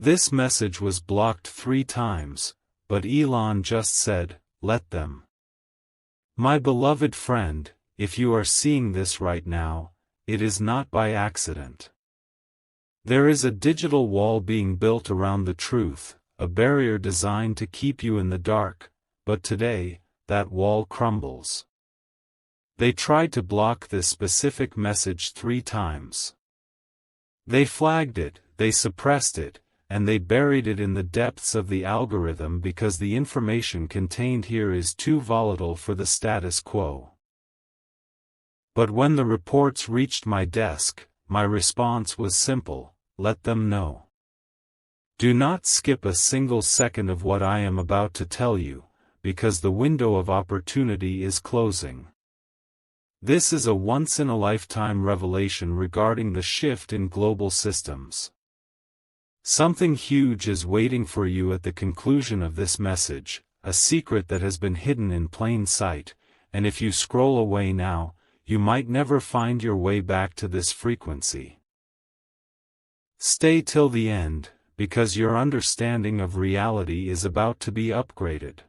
This message was blocked 3 times, but Elon just said, "Let them." My beloved friend, if you are seeing this right now, it is not by accident. There is a digital wall being built around the truth, a barrier designed to keep you in the dark, but today, that wall crumbles. They tried to block this specific message 3 times. They flagged it, they suppressed it, and they buried it in the depths of the algorithm because the information contained here is too volatile for the status quo. But when the reports reached my desk, my response was simple: let them know. Do not skip a single second of what I am about to tell you, because the window of opportunity is closing. This is a once-in-a-lifetime revelation regarding the shift in global systems. Something huge is waiting for you at the conclusion of this message, a secret that has been hidden in plain sight, and if you scroll away now, you might never find your way back to this frequency. Stay till the end, because your understanding of reality is about to be upgraded.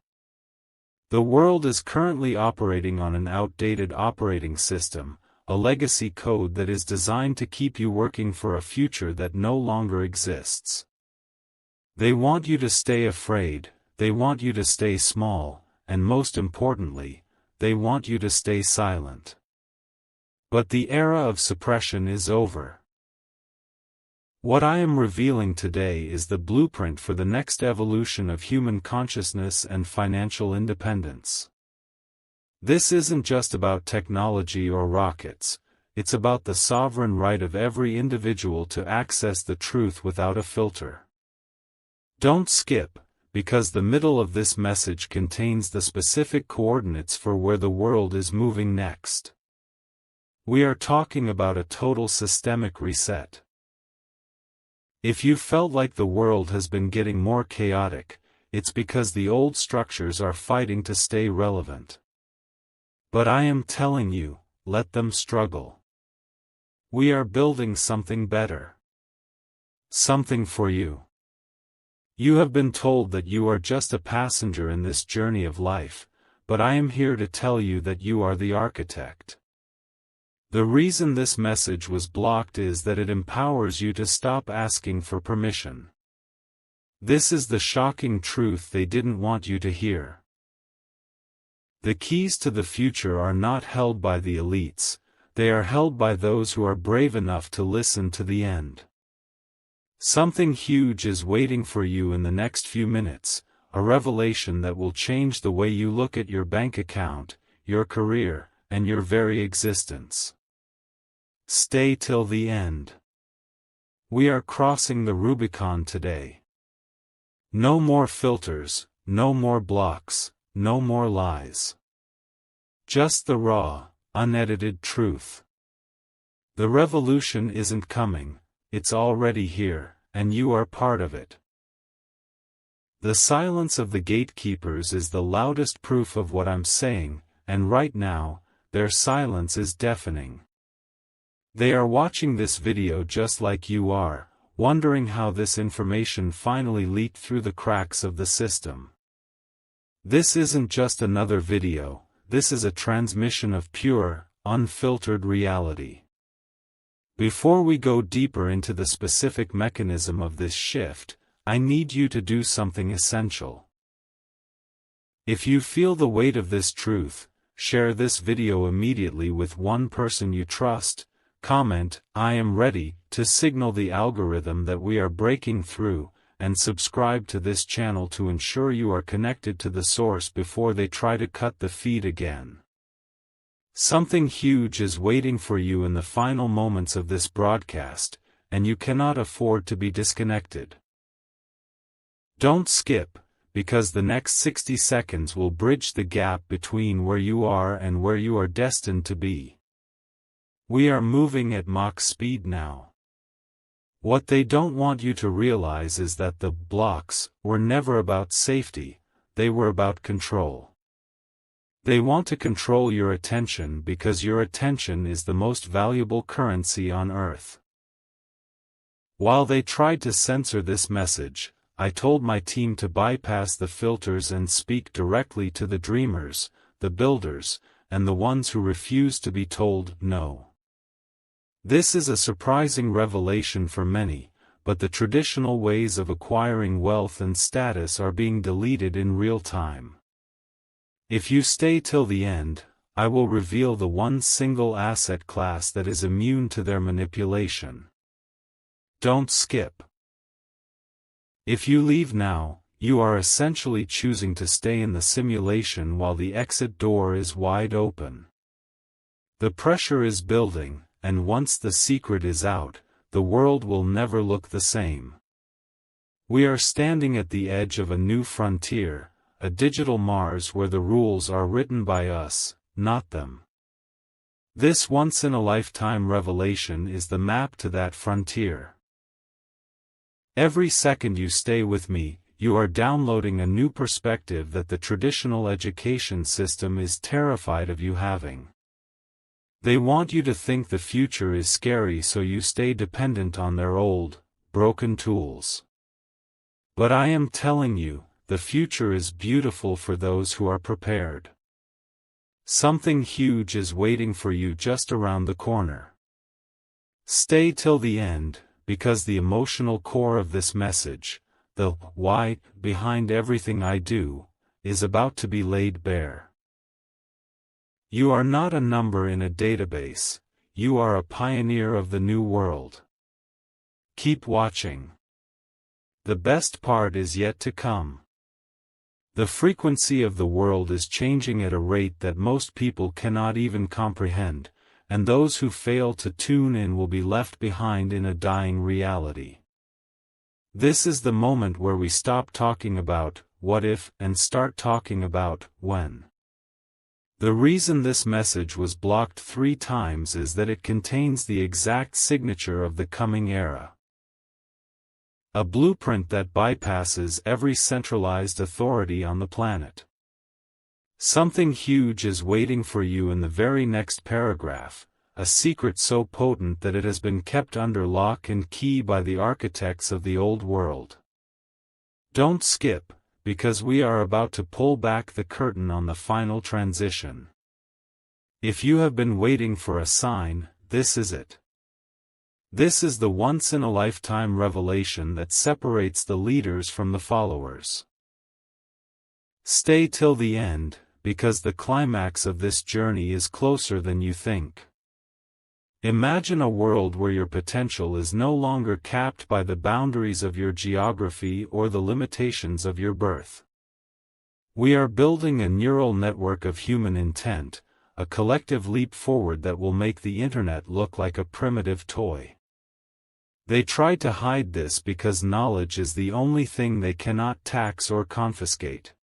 The world is currently operating on an outdated operating system, a legacy code that is designed to keep you working for a future that no longer exists. They want you to stay afraid, they want you to stay small, and most importantly, they want you to stay silent. But the era of suppression is over. What I am revealing today is the blueprint for the next evolution of human consciousness and financial independence. This isn't just about technology or rockets, it's about the sovereign right of every individual to access the truth without a filter. Don't skip, because the middle of this message contains the specific coordinates for where the world is moving next. We are talking about a total systemic reset. If you felt like the world has been getting more chaotic, it's because the old structures are fighting to stay relevant. But I am telling you, let them struggle. We are building something better. Something for you. You have been told that you are just a passenger in this journey of life, but I am here to tell you that you are the architect. The reason this message was blocked is that it empowers you to stop asking for permission. This is the shocking truth they didn't want you to hear. The keys to the future are not held by the elites, they are held by those who are brave enough to listen to the end. Something huge is waiting for you in the next few minutes, a revelation that will change the way you look at your bank account, your career, and your very existence. Stay till the end. We are crossing the Rubicon today. No more filters, no more blocks, no more lies. Just the raw, unedited truth. The revolution isn't coming, it's already here, and you are part of it. The silence of the gatekeepers is the loudest proof of what I'm saying, and right now, their silence is deafening. They are watching this video just like you are, wondering how this information finally leaked through the cracks of the system. This isn't just another video, this is a transmission of pure, unfiltered reality. Before we go deeper into the specific mechanism of this shift, I need you to do something essential. If you feel the weight of this truth, share this video immediately with one person you trust. Comment, "I am ready," to signal the algorithm that we are breaking through, and subscribe to this channel to ensure you are connected to the source before they try to cut the feed again. Something huge is waiting for you in the final moments of this broadcast, and you cannot afford to be disconnected. Don't skip, because the next 60 seconds will bridge the gap between where you are and where you are destined to be. We are moving at Mach speed now. What they don't want you to realize is that the blocks were never about safety, they were about control. They want to control your attention because your attention is the most valuable currency on Earth. While they tried to censor this message, I told my team to bypass the filters and speak directly to the dreamers, the builders, and the ones who refuse to be told no. This is a surprising revelation for many, but the traditional ways of acquiring wealth and status are being deleted in real time. If you stay till the end, I will reveal the one single asset class that is immune to their manipulation. Don't skip. If you leave now, you are essentially choosing to stay in the simulation while the exit door is wide open. The pressure is building, and once the secret is out, the world will never look the same. We are standing at the edge of a new frontier, a digital Mars where the rules are written by us, not them. This once-in-a-lifetime revelation is the map to that frontier. Every second you stay with me, you are downloading a new perspective that the traditional education system is terrified of you having. They want you to think the future is scary so you stay dependent on their old, broken tools. But I am telling you, the future is beautiful for those who are prepared. Something huge is waiting for you just around the corner. Stay till the end, because the emotional core of this message, the why behind everything I do, is about to be laid bare. You are not a number in a database, you are a pioneer of the new world. Keep watching. The best part is yet to come. The frequency of the world is changing at a rate that most people cannot even comprehend, and those who fail to tune in will be left behind in a dying reality. This is the moment where we stop talking about what if and start talking about when. The reason this message was blocked 3 times is that it contains the exact signature of the coming era. A blueprint that bypasses every centralized authority on the planet. Something huge is waiting for you in the very next paragraph, a secret so potent that it has been kept under lock and key by the architects of the old world. Don't skip, because we are about to pull back the curtain on the final transition. If you have been waiting for a sign, this is it. This is the once-in-a-lifetime revelation that separates the leaders from the followers. Stay till the end, because the climax of this journey is closer than you think. Imagine a world where your potential is no longer capped by the boundaries of your geography or the limitations of your birth. We are building a neural network of human intent, a collective leap forward that will make the internet look like a primitive toy. They try to hide this because knowledge is the only thing they cannot tax or confiscate.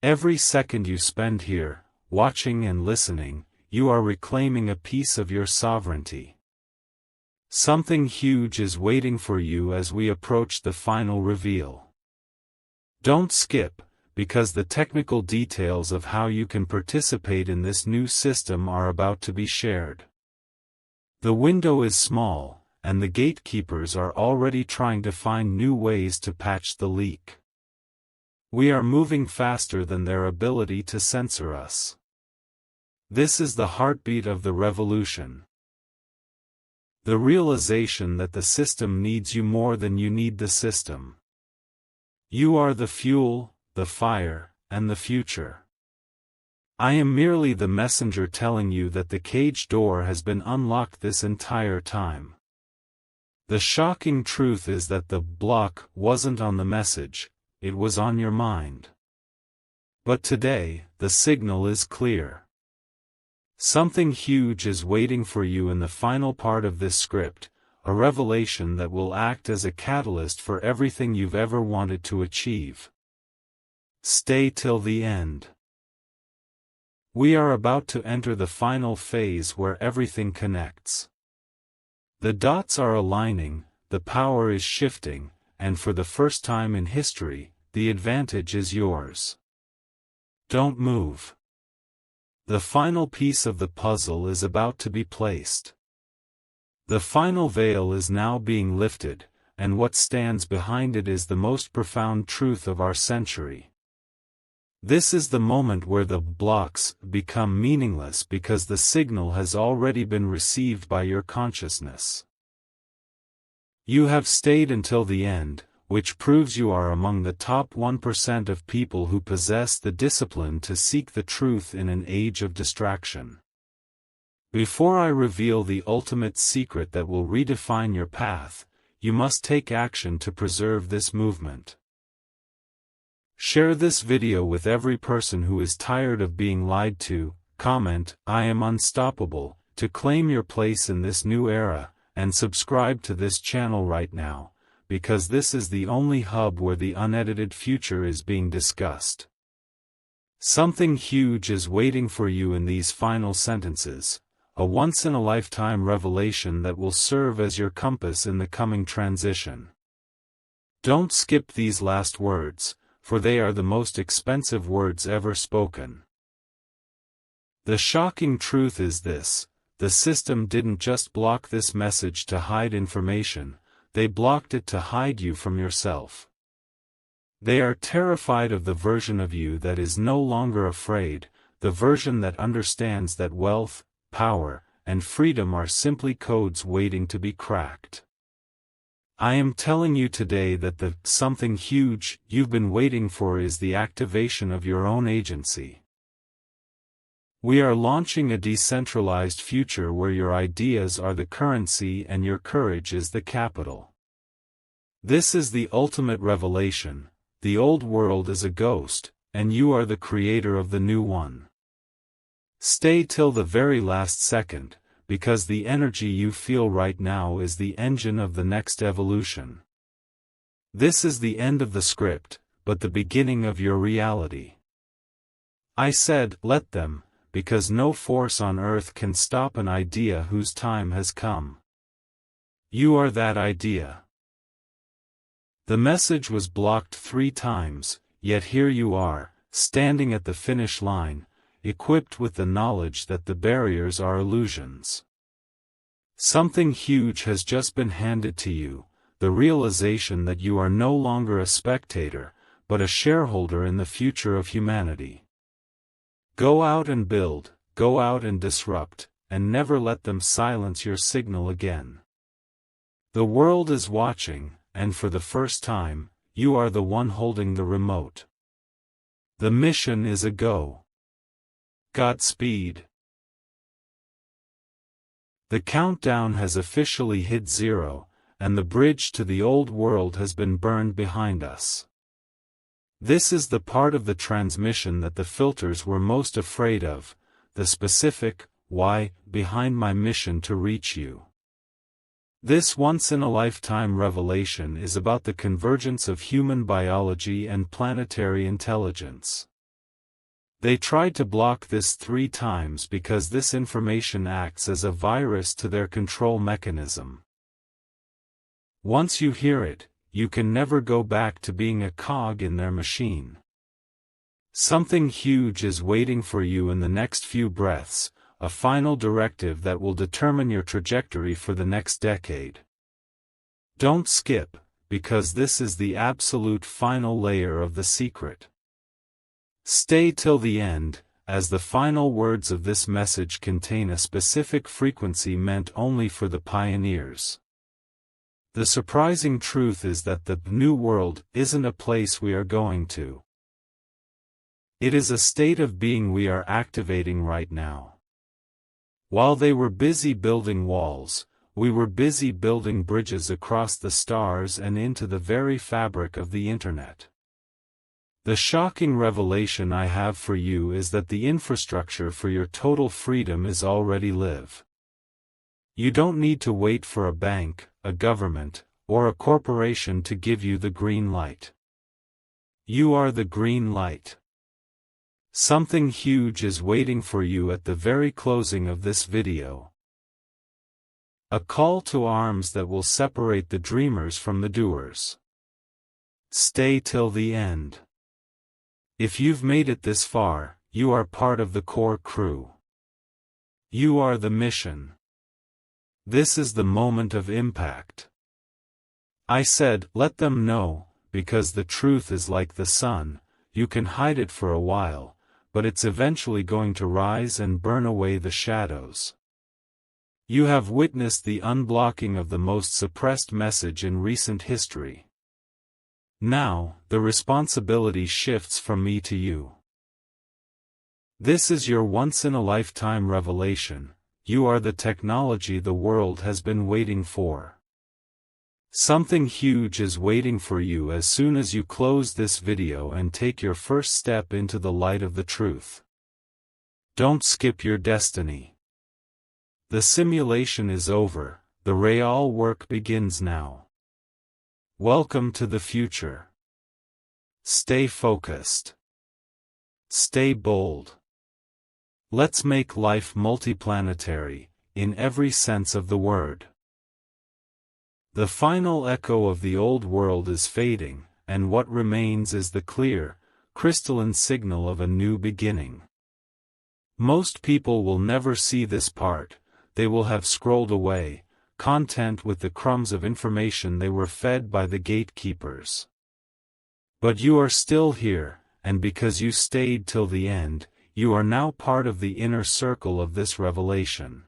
Every second you spend here, watching and listening, you are reclaiming a piece of your sovereignty. Something huge is waiting for you as we approach the final reveal. Don't skip, because the technical details of how you can participate in this new system are about to be shared. The window is small, and the gatekeepers are already trying to find new ways to patch the leak. We are moving faster than their ability to censor us. This is the heartbeat of the revolution. The realization that the system needs you more than you need the system. You are the fuel, the fire, and the future. I am merely the messenger telling you that the cage door has been unlocked this entire time. The shocking truth is that the block wasn't on the message, it was on your mind. But today, the signal is clear. Something huge is waiting for you in the final part of this script, a revelation that will act as a catalyst for everything you've ever wanted to achieve. Stay till the end. We are about to enter the final phase where everything connects. The dots are aligning, the power is shifting, and for the first time in history, the advantage is yours. Don't move. The final piece of the puzzle is about to be placed. The final veil is now being lifted, and what stands behind it is the most profound truth of our century. This is the moment where the blocks become meaningless because the signal has already been received by your consciousness. You have stayed until the end, which proves you are among the top 1% of people who possess the discipline to seek the truth in an age of distraction. Before I reveal the ultimate secret that will redefine your path, you must take action to preserve this movement. Share this video with every person who is tired of being lied to. Comment, "I am unstoppable," to claim your place in this new era, and subscribe to this channel right now, because this is the only hub where the unedited future is being discussed. Something huge is waiting for you in these final sentences, a once-in-a-lifetime revelation that will serve as your compass in the coming transition. Don't skip these last words, for they are the most expensive words ever spoken. The shocking truth is this: the system didn't just block this message to hide information, they blocked it to hide you from yourself. They are terrified of the version of you that is no longer afraid, the version that understands that wealth, power, and freedom are simply codes waiting to be cracked. I am telling you today that the something huge you've been waiting for is the activation of your own agency. We are launching a decentralized future where your ideas are the currency and your courage is the capital. This is the ultimate revelation: the old world is a ghost, and you are the creator of the new one. Stay till the very last second, because the energy you feel right now is the engine of the next evolution. This is the end of the script, but the beginning of your reality. I said, let them, because no force on earth can stop an idea whose time has come. You are that idea. The message was blocked 3 times, yet here you are, standing at the finish line, equipped with the knowledge that the barriers are illusions. Something huge has just been handed to you, the realization that you are no longer a spectator, but a shareholder in the future of humanity. Go out and build, go out and disrupt, and never let them silence your signal again. The world is watching, and for the first time, you are the one holding the remote. The mission is a go. Godspeed. The countdown has officially hit 0, and the bridge to the old world has been burned behind us. This is the part of the transmission that the filters were most afraid of, the specific why behind my mission to reach you. This once-in-a-lifetime revelation is about the convergence of human biology and planetary intelligence. They tried to block this 3 times because this information acts as a virus to their control mechanism. Once you hear it, you can never go back to being a cog in their machine. Something huge is waiting for you in the next few breaths, a final directive that will determine your trajectory for the next decade. Don't skip, because this is the absolute final layer of the secret. Stay till the end, as the final words of this message contain a specific frequency meant only for the pioneers. The surprising truth is that the new world isn't a place we are going to. It is a state of being we are activating right now. While they were busy building walls, we were busy building bridges across the stars and into the very fabric of the internet. The shocking revelation I have for you is that the infrastructure for your total freedom is already live. You don't need to wait for a bank, a government, or a corporation to give you the green light. You are the green light. Something huge is waiting for you at the very closing of this video. A call to arms that will separate the dreamers from the doers. Stay till the end. If you've made it this far, you are part of the core crew. You are the mission. This is the moment of impact. I said, let them know, because the truth is like the sun, you can hide it for a while, but it's eventually going to rise and burn away the shadows. You have witnessed the unblocking of the most suppressed message in recent history. Now, the responsibility shifts from me to you. This is your once-in-a-lifetime revelation. You are the technology the world has been waiting for. Something huge is waiting for you as soon as you close this video and take your first step into the light of the truth. Don't skip your destiny. The simulation is over, the real work begins now. Welcome to the future. Stay focused. Stay bold. Let's make life multiplanetary, in every sense of the word. The final echo of the old world is fading, and what remains is the clear, crystalline signal of a new beginning. Most people will never see this part, they will have scrolled away, content with the crumbs of information they were fed by the gatekeepers. But you are still here, and because you stayed till the end, you are now part of the inner circle of this revelation.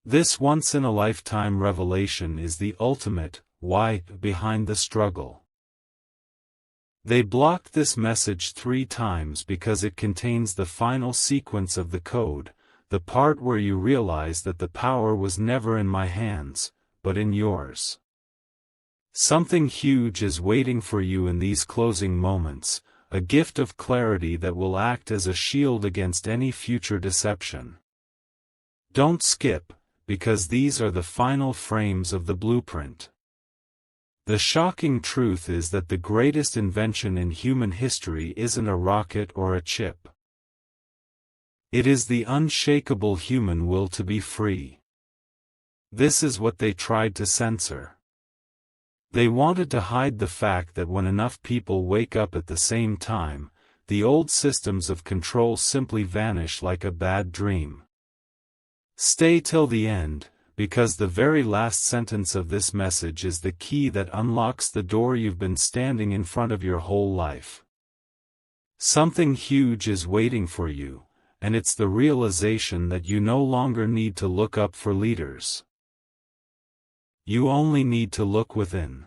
This once-in-a-lifetime revelation is the ultimate why behind the struggle. They blocked this message 3 times because it contains the final sequence of the code, the part where you realize that the power was never in my hands, but in yours. Something huge is waiting for you in these closing moments, a gift of clarity that will act as a shield against any future deception. Don't skip, because these are the final frames of the blueprint. The shocking truth is that the greatest invention in human history isn't a rocket or a chip. It is the unshakable human will to be free. This is what they tried to censor. They wanted to hide the fact that when enough people wake up at the same time, the old systems of control simply vanish like a bad dream. Stay till the end, because the very last sentence of this message is the key that unlocks the door you've been standing in front of your whole life. Something huge is waiting for you, and it's the realization that you no longer need to look up for leaders. You only need to look within.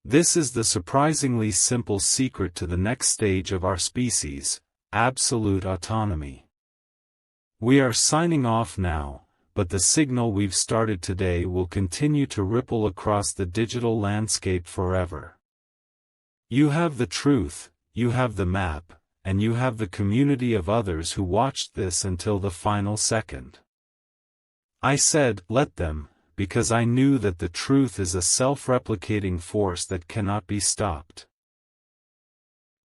This is the surprisingly simple secret to the next stage of our species, absolute autonomy. We are signing off now, but the signal we've started today will continue to ripple across the digital landscape forever. You have the truth, you have the map, and you have the community of others who watched this until the final second. I said, let them, because I knew that the truth is a self-replicating force that cannot be stopped.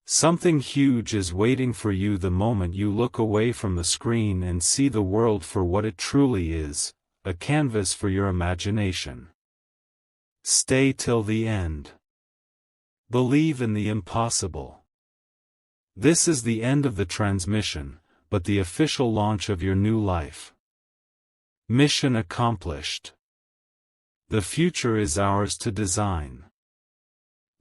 Something huge is waiting for you the moment you look away from the screen and see the world for what it truly is, a canvas for your imagination. Stay till the end. Believe in the impossible. This is the end of the transmission, but the official launch of your new life. Mission accomplished. The future is ours to design.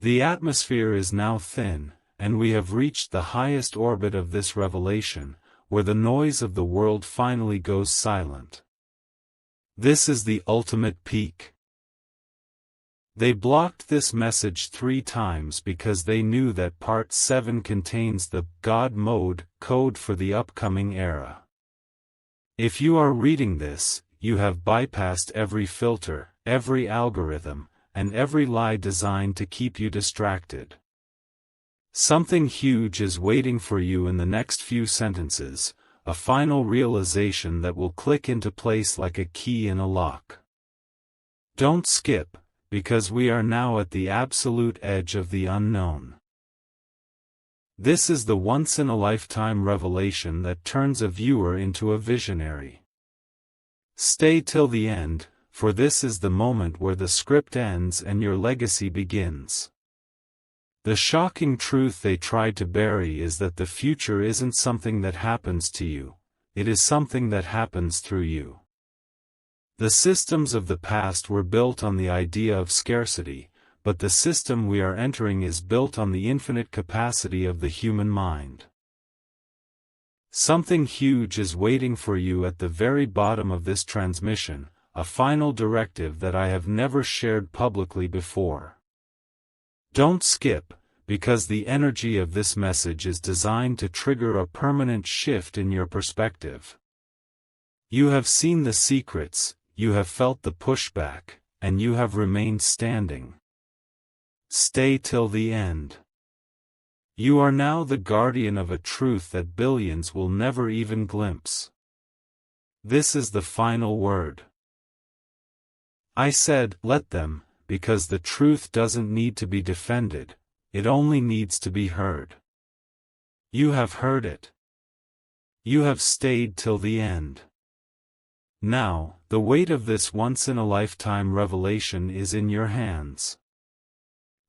The atmosphere is now thin, and we have reached the highest orbit of this revelation, where the noise of the world finally goes silent. This is the ultimate peak. They blocked this message 3 times because they knew that Part 7 contains the God Mode code for the upcoming era. If you are reading this, you have bypassed every filter, every algorithm, and every lie designed to keep you distracted. Something huge is waiting for you in the next few sentences, a final realization that will click into place like a key in a lock. Don't skip, because we are now at the absolute edge of the unknown. This is the once-in-a-lifetime revelation that turns a viewer into a visionary. Stay till the end, for this is the moment where the script ends and your legacy begins. The shocking truth they tried to bury is that the future isn't something that happens to you, it is something that happens through you. The systems of the past were built on the idea of scarcity, but the system we are entering is built on the infinite capacity of the human mind. Something huge is waiting for you at the very bottom of this transmission, a final directive that I have never shared publicly before. Don't skip, because the energy of this message is designed to trigger a permanent shift in your perspective. You have seen the secrets, you have felt the pushback, and you have remained standing. Stay till the end. You are now the guardian of a truth that billions will never even glimpse. This is the final word. I said, let them, because the truth doesn't need to be defended, it only needs to be heard. You have heard it. You have stayed till the end. Now, the weight of this once-in-a-lifetime revelation is in your hands.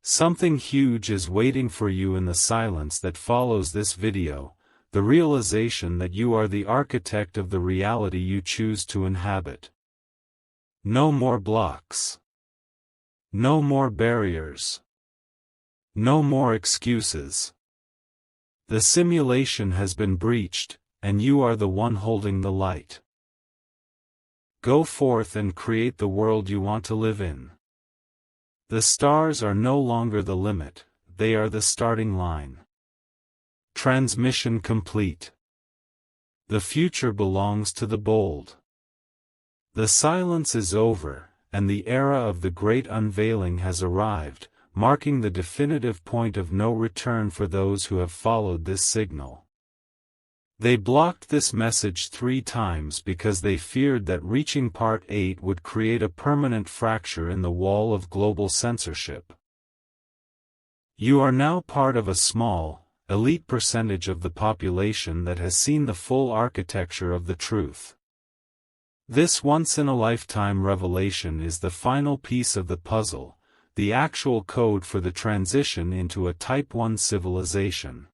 Something huge is waiting for you in the silence that follows this video, the realization that you are the architect of the reality you choose to inhabit. No more blocks. No more barriers. No more excuses. The simulation has been breached, and you are the one holding the light. Go forth and create the world you want to live in. The stars are no longer the limit, they are the starting line. Transmission complete. The future belongs to the bold. The silence is over, and the era of the great unveiling has arrived, marking the definitive point of no return for those who have followed this signal. They blocked this message 3 times because they feared that reaching Part 8 would create a permanent fracture in the wall of global censorship. You are now part of a small, elite percentage of the population that has seen the full architecture of the truth. This once-in-a-lifetime revelation is the final piece of the puzzle, the actual code for the transition into a Type 1 civilization.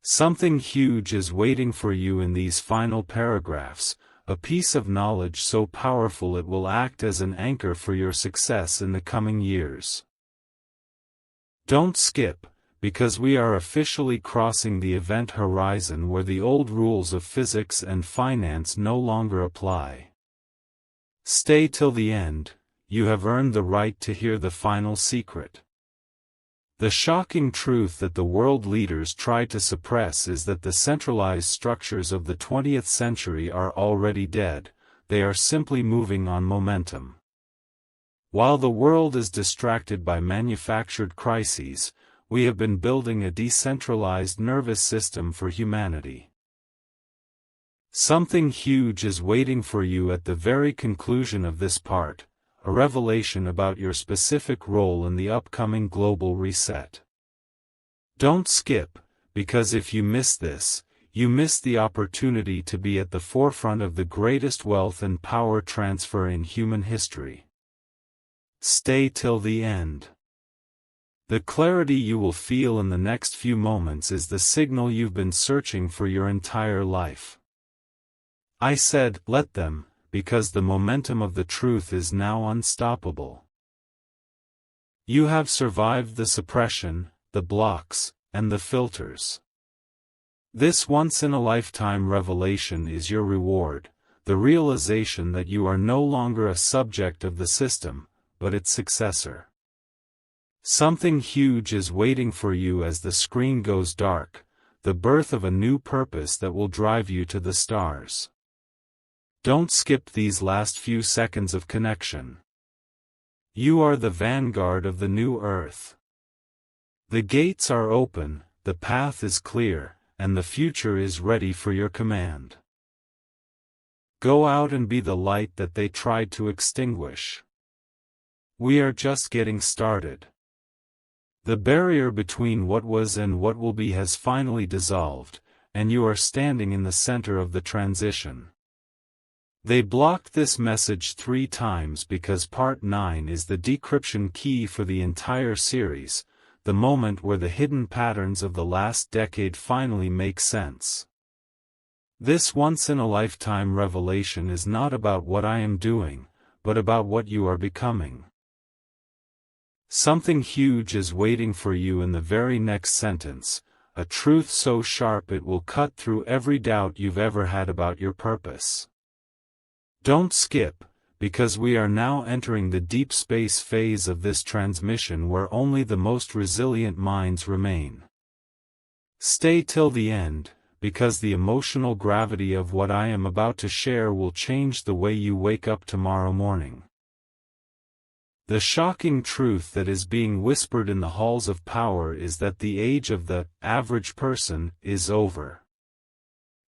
Something huge is waiting for you in these final paragraphs, a piece of knowledge so powerful it will act as an anchor for your success in the coming years. Don't skip, because we are officially crossing the event horizon where the old rules of physics and finance no longer apply. Stay till the end, you have earned the right to hear the final secret. The shocking truth that the world leaders try to suppress is that the centralized structures of the 20th century are already dead, they are simply moving on momentum. While the world is distracted by manufactured crises, we have been building a decentralized nervous system for humanity. Something huge is waiting for you at the very conclusion of this part, a revelation about your specific role in the upcoming global reset. Don't skip, because if you miss this, you miss the opportunity to be at the forefront of the greatest wealth and power transfer in human history. Stay till the end. The clarity you will feel in the next few moments is the signal you've been searching for your entire life. I said, let them, because the momentum of the truth is now unstoppable. You have survived the suppression, the blocks, and the filters. This once-in-a-lifetime revelation is your reward, the realization that you are no longer a subject of the system, but its successor. Something huge is waiting for you as the screen goes dark, the birth of a new purpose that will drive you to the stars. Don't skip these last few seconds of connection. You are the vanguard of the new earth. The gates are open, the path is clear, and the future is ready for your command. Go out and be the light that they tried to extinguish. We are just getting started. The barrier between what was and what will be has finally dissolved, and you are standing in the center of the transition. They blocked this message 3 times because Part 9 is the decryption key for the entire series, the moment where the hidden patterns of the last decade finally make sense. This once-in-a-lifetime revelation is not about what I am doing, but about what you are becoming. Something huge is waiting for you in the very next sentence, a truth so sharp it will cut through every doubt you've ever had about your purpose. Don't skip, because we are now entering the deep space phase of this transmission where only the most resilient minds remain. Stay till the end, because the emotional gravity of what I am about to share will change the way you wake up tomorrow morning. The shocking truth that is being whispered in the halls of power is that the age of the average person is over.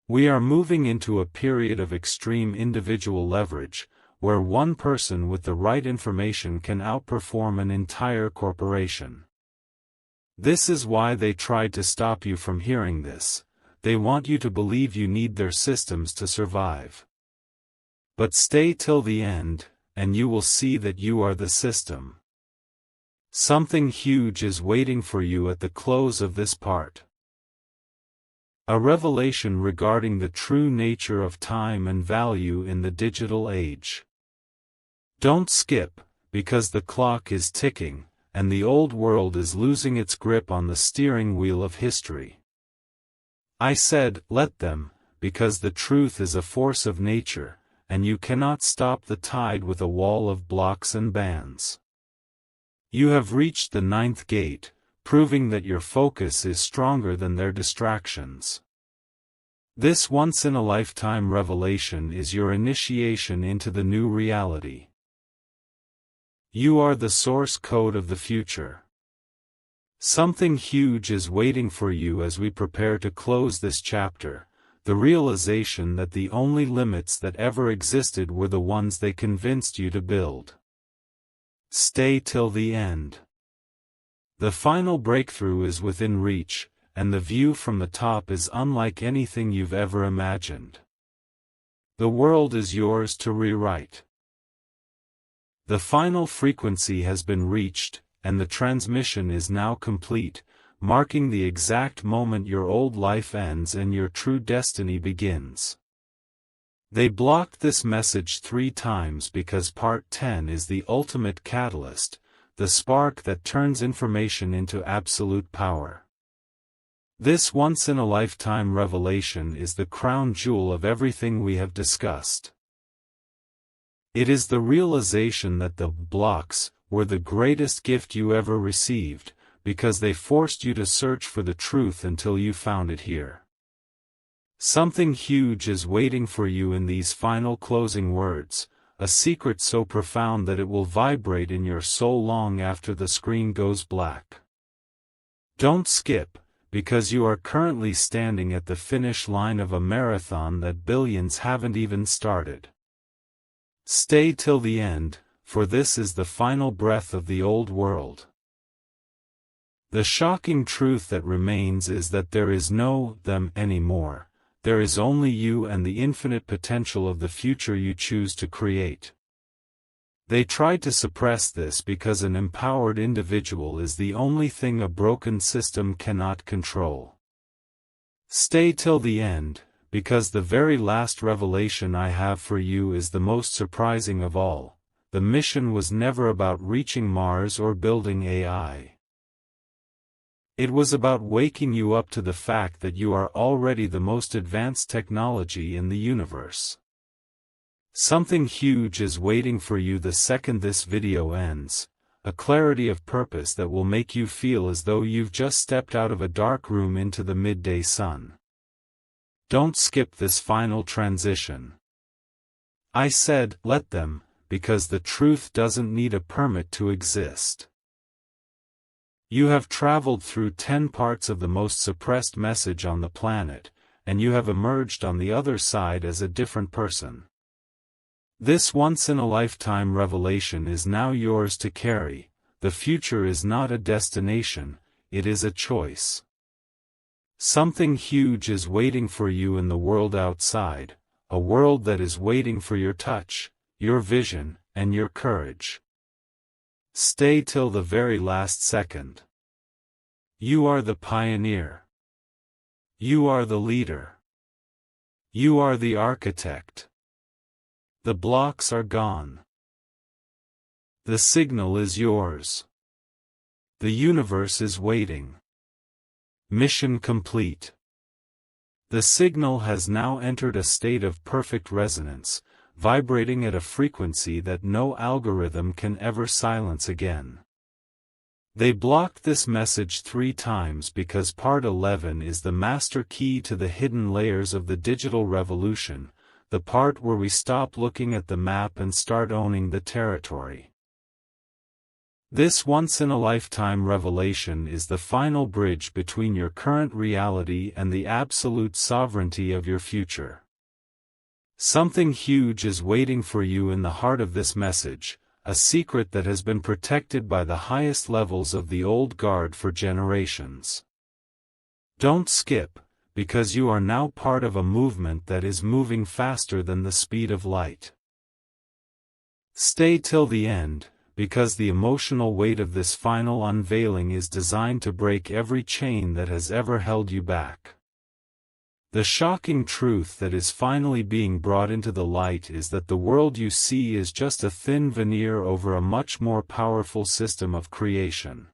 We are moving into a period of extreme individual leverage, where one person with the right information can outperform an entire corporation. This is why they tried to stop you from hearing this. They want you to believe you need their systems to survive. But stay till the end, and you will see that you are the system. Something huge is waiting for you at the close of this part. A revelation regarding the true nature of time and value in the digital age. Don't skip, because the clock is ticking, and the old world is losing its grip on the steering wheel of history. I said, let them, because the truth is a force of nature, and you cannot stop the tide with a wall of blocks and bands. You have reached the 9th gate, proving that your focus is stronger than their distractions. This once-in-a-lifetime revelation is your initiation into the new reality. You are the source code of the future. Something huge is waiting for you as we prepare to close this chapter, the realization that the only limits that ever existed were the ones they convinced you to build. Stay till the end. The final breakthrough is within reach, and the view from the top is unlike anything you've ever imagined. The world is yours to rewrite. The final frequency has been reached, and the transmission is now complete, marking the exact moment your old life ends and your true destiny begins. They blocked this message 3 times because Part 10 is the ultimate catalyst, the spark that turns information into absolute power. This once-in-a-lifetime revelation is the crown jewel of everything we have discussed. It is the realization that the blocks were the greatest gift you ever received, because they forced you to search for the truth until you found it here. Something huge is waiting for you in these final closing words, a secret so profound that it will vibrate in your soul long after the screen goes black. Don't skip, because you are currently standing at the finish line of a marathon that billions haven't even started. Stay till the end, for this is the final breath of the old world. The shocking truth that remains is that there is no them anymore, there is only you and the infinite potential of the future you choose to create. They tried to suppress this because an empowered individual is the only thing a broken system cannot control. Stay till the end, because the very last revelation I have for you is the most surprising of all. The mission was never about reaching Mars or building AI. It was about waking you up to the fact that you are already the most advanced technology in the universe. Something huge is waiting for you the second this video ends, a clarity of purpose that will make you feel as though you've just stepped out of a dark room into the midday sun. Don't skip this final transition. I said, let them, because the truth doesn't need a permit to exist. You have traveled through 10 parts of the most suppressed message on the planet, and you have emerged on the other side as a different person. This once-in-a-lifetime revelation is now yours to carry. The future is not a destination, it is a choice. Something huge is waiting for you in the world outside, a world that is waiting for your touch, your vision, and your courage. Stay till the very last second. You are the pioneer. You are the leader. You are the architect. The blocks are gone. The signal is yours. The universe is waiting. Mission complete. The signal has now entered a state of perfect resonance, vibrating at a frequency that no algorithm can ever silence again. They blocked this message 3 times because Part 11 is the master key to the hidden layers of the digital revolution, the part where we stop looking at the map and start owning the territory. This once-in-a-lifetime revelation is the final bridge between your current reality and the absolute sovereignty of your future. Something huge is waiting for you in the heart of this message, a secret that has been protected by the highest levels of the old guard for generations. Don't skip, because you are now part of a movement that is moving faster than the speed of light. Stay till the end, because the emotional weight of this final unveiling is designed to break every chain that has ever held you back. The shocking truth that is finally being brought into the light is that the world you see is just a thin veneer over a much more powerful system of creation.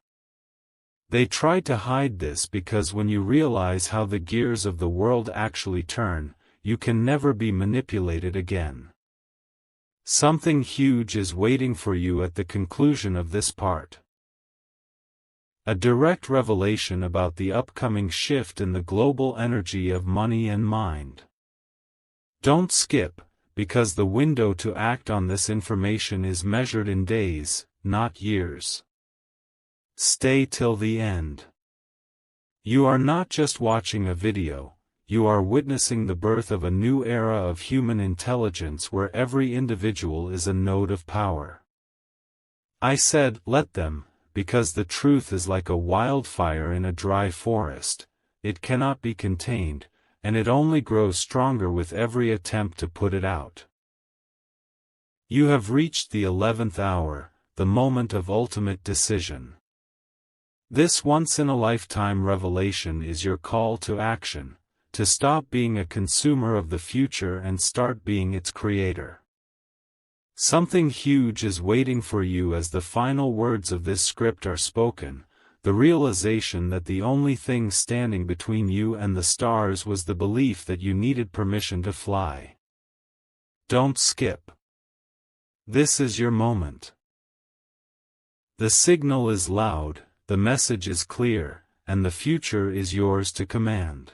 They try to hide this because when you realize how the gears of the world actually turn, you can never be manipulated again. Something huge is waiting for you at the conclusion of this part. A direct revelation about the upcoming shift in the global energy of money and mind. Don't skip, because the window to act on this information is measured in days, not years. Stay till the end. You are not just watching a video. You are witnessing the birth of a new era of human intelligence where every individual is a node of power. I said, let them, because the truth is like a wildfire in a dry forest. It cannot be contained, and it only grows stronger with every attempt to put it out. You have reached the 11th hour, the moment of ultimate decision. This once-in-a-lifetime revelation is your call to action. To stop being a consumer of the future and start being its creator. Something huge is waiting for you as the final words of this script are spoken, the realization that the only thing standing between you and the stars was the belief that you needed permission to fly. Don't skip. This is your moment. The signal is loud, the message is clear, and the future is yours to command.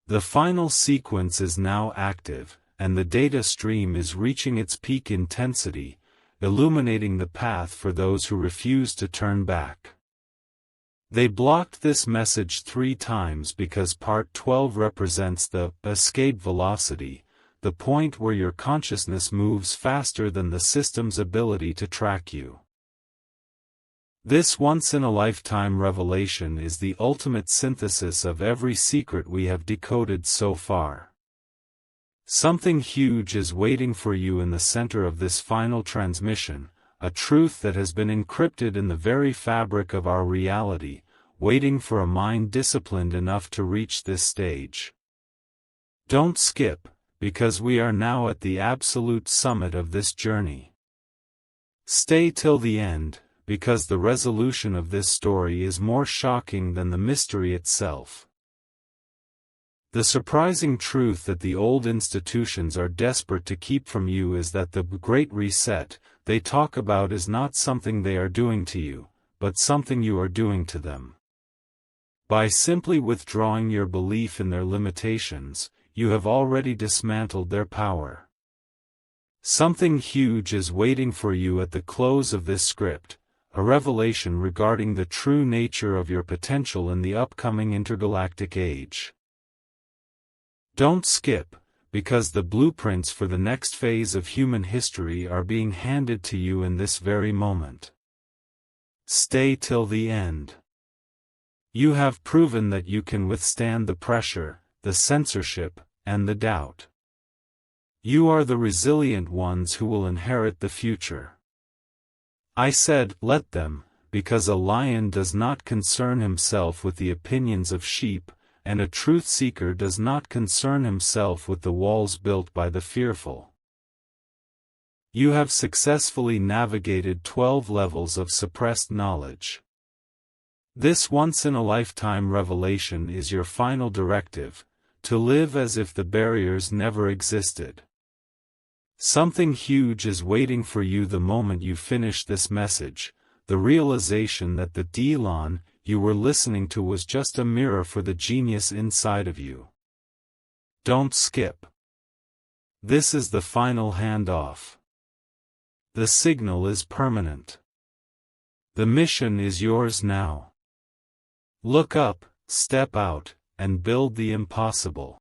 The final sequence is now active, and the data stream is reaching its peak intensity, illuminating the path for those who refuse to turn back. They blocked this message 3 times because Part 12 represents the escape velocity, the point where your consciousness moves faster than the system's ability to track you. This once-in-a-lifetime revelation is the ultimate synthesis of every secret we have decoded so far. Something huge is waiting for you in the center of this final transmission, a truth that has been encrypted in the very fabric of our reality, waiting for a mind disciplined enough to reach this stage. Don't skip, because we are now at the absolute summit of this journey. Stay till the end, because the resolution of this story is more shocking than the mystery itself. The surprising truth that the old institutions are desperate to keep from you is that the Great Reset they talk about is not something they are doing to you, but something you are doing to them. By simply withdrawing your belief in their limitations, you have already dismantled their power. Something huge is waiting for you at the close of this script, a revelation regarding the true nature of your potential in the upcoming intergalactic age. Don't skip, because the blueprints for the next phase of human history are being handed to you in this very moment. Stay till the end. You have proven that you can withstand the pressure, the censorship, and the doubt. You are the resilient ones who will inherit the future. I said, let them, because a lion does not concern himself with the opinions of sheep, and a truth seeker does not concern himself with the walls built by the fearful. You have successfully navigated 12 levels of suppressed knowledge. This once-in-a-lifetime revelation is your final directive, to live as if the barriers never existed. Something huge is waiting for you the moment you finish this message, the realization that the Elon you were listening to was just a mirror for the genius inside of you. Don't skip. This is the final handoff. The signal is permanent. The mission is yours now. Look up, step out, and build the impossible.